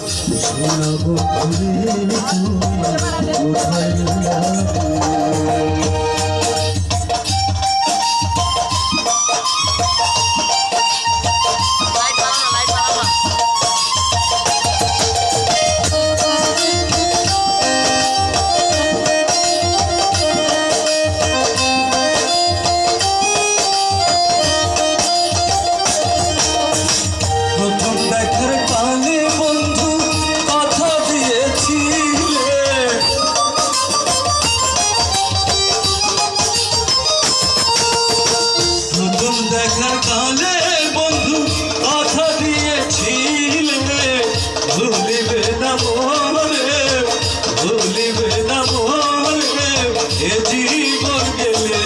শোনাবো ঘুরে কোথায় দেখার কালে বন্ধু কথা দিয়েছিলে ভুলিবে না মোরে ভুলিবে না মোরে এ জীবন গেলে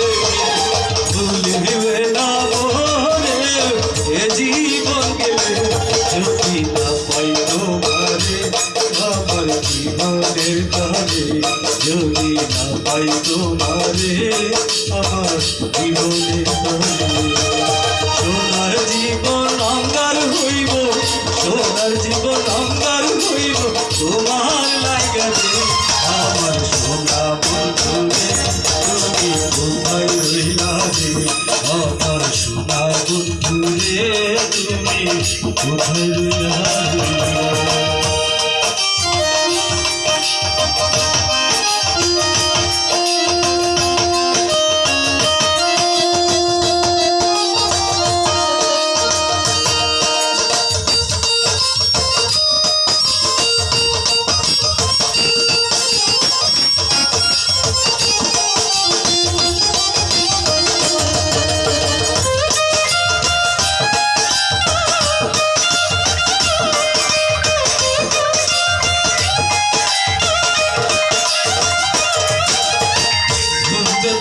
ভুলিবে না মোরে এ জীবন গেলে যদি না পাই তোমারে আমার জীবনের কালে যদি না পাই তোমারে আমার জীবনের সোনার জীবন অঙ্গার হইব সোনার জীবন অঙ্গার হইব তোমার লাগাতে আমার সোনা বন্ধুরে তুমি কোথায় রইলা রে আমার সোনা বন্ধুরে তুমি কোথায় রইলা রে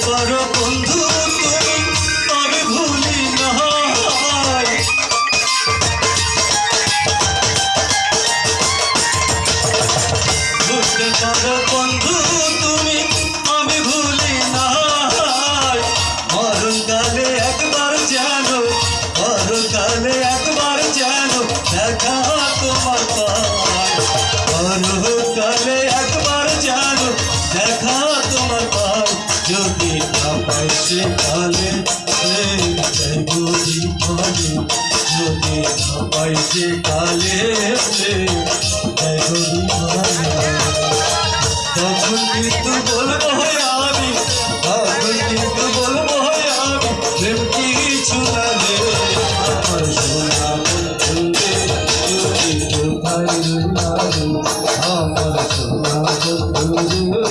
পারো বন্ধু তুমি তবে ভুলি না বুঝতে পারো বন্ধু তুমি আমি ভুলি না মরণকালে একবার জানো মরণকালে একবার জানো দেখা তোমার পায় মরণকালে একবার জানো দেখা তোমার পায় যদি না পাই সে কালে গরি ফলে যদি না পাই সে কালে গরি ফলে তখন কিন্তু বলবো আমি তখন কিন্তু বলবো আমি প্রেম কিছু না রে আমার সোনা বন্ধুরে যদি কোথায় রইলা রে আমার সোনা বন্ধুরে